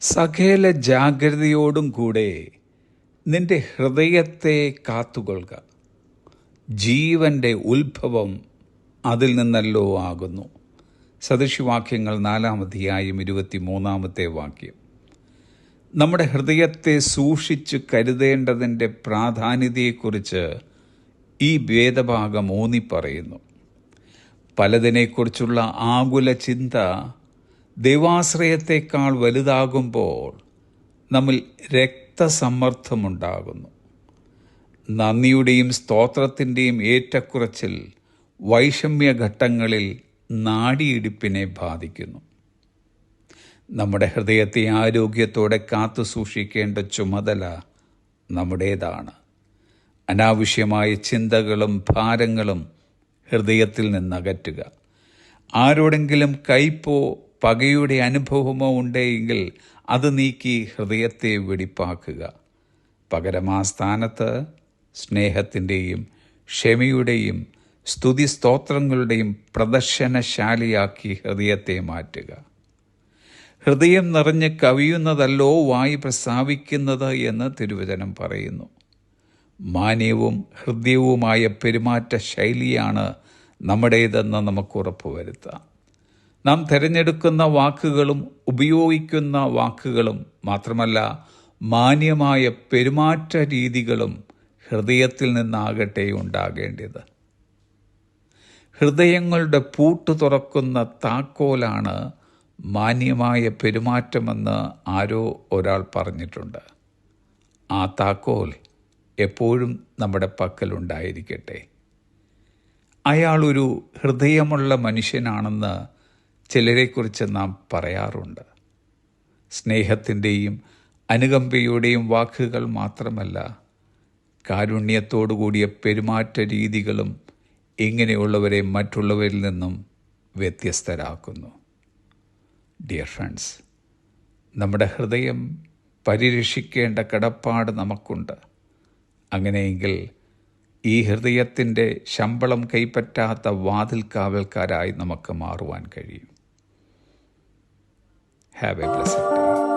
സകല ജാഗ്രതയോടും കൂടെ നിന്റെ ഹൃദയത്തെ കാത്തുകൊള്ളുക. ജീവൻ്റെ ഉത്ഭവം അതിൽ നിന്നല്ലോ ആകുന്നു. സദൃശവാക്യങ്ങൾ 4-ാം അധ്യായം 23-ാമത്തെ വാക്യം. നമ്മുടെ ഹൃദയത്തെ സൂക്ഷിച്ച് കരുതേണ്ടതിൻ്റെ പ്രാധാന്യതയെക്കുറിച്ച് ഈ വേദഭാഗം ഊന്നിപ്പറയുന്നു. പലതിനെക്കുറിച്ചുള്ള ആകുല ചിന്ത ദൈവാശ്രയത്തെക്കാൾ വലുതാകുമ്പോൾ നമ്മിൽ രക്തസമ്മർദ്ദമുണ്ടാകുന്നു. നന്ദിയുടെയും സ്തോത്രത്തിൻ്റെയും ഏറ്റക്കുറച്ചിൽ വൈഷമ്യഘട്ടങ്ങളിൽ നാഡിയിടിപ്പിനെ ബാധിക്കുന്നു. നമ്മുടെ ഹൃദയത്തെ ആരോഗ്യത്തോടെ കാത്തു സൂക്ഷിക്കേണ്ട ചുമതല നമ്മുടേതാണ്. അനാവശ്യമായ ചിന്തകളും ഭാരങ്ങളും ഹൃദയത്തിൽ നിന്നകറ്റുക. ആരോടെങ്കിലും കയ്പോ പകയുടെ അനുഭവമോ ഉണ്ടെങ്കിൽ അത് നീക്കി ഹൃദയത്തെ വെടിപ്പാക്കുക. പകരം ആ സ്ഥാനത്ത് സ്നേഹത്തിൻ്റെയും ക്ഷമയുടെയും സ്തുതി സ്തോത്രങ്ങളുടെയും പ്രദർശനശാലിയാക്കി ഹൃദയത്തെ മാറ്റുക. ഹൃദയം നിറഞ്ഞ് കവിയുന്നതല്ലോ വായ് പ്രസ്താവിക്കുന്നത് എന്ന് തിരുവചനം പറയുന്നു. മാന്യവും ഹൃദ്യവുമായ പെരുമാറ്റ ശൈലിയാണ് നമ്മുടേതെന്ന് നമുക്ക് ഉറപ്പുവരുത്താം. നാം തിരഞ്ഞെടുക്കുന്ന വാക്കുകളും ഉപയോഗിക്കുന്ന വാക്കുകളും മാത്രമല്ല, മാന്യമായ പെരുമാറ്റ രീതികളും ഹൃദയത്തിൽ നിന്നാകട്ടെ ഉണ്ടാകേണ്ടത്. ഹൃദയങ്ങളുടെ പൂട്ട് തുറക്കുന്ന താക്കോലാണ് മാന്യമായ പെരുമാറ്റമെന്ന് ആരോ ഒരാൾ പറഞ്ഞിട്ടുണ്ട്. ആ താക്കോൽ എപ്പോഴും നമ്മുടെ പക്കലുണ്ടായിരിക്കട്ടെ. അയാൾ ഒരു ഹൃദയമുള്ള മനുഷ്യനാണെന്ന് ചിലരെക്കുറിച്ച് നാം പറയാറുണ്ട്. സ്നേഹത്തിൻ്റെയും അനുകമ്പയുടെയും വാക്കുകൾ മാത്രമല്ല, കാരുണ്യത്തോടുകൂടിയ പെരുമാറ്റ രീതികളും ഇങ്ങനെയുള്ളവരെ മറ്റുള്ളവരിൽ നിന്നും വ്യത്യസ്തരാക്കുന്നു. ഡിയർ ഫ്രണ്ട്സ്, നമ്മുടെ ഹൃദയം പരിരക്ഷിക്കേണ്ട കടപ്പാട് നമുക്കുണ്ട്. അങ്ങനെയെങ്കിൽ ഈ ഹൃദയത്തിൻ്റെ ശമ്പളം കൈപ്പറ്റാത്ത വാതിൽ കാവൽക്കാരായി നമുക്ക് മാറുവാൻ കഴിയും. Have A blessed day.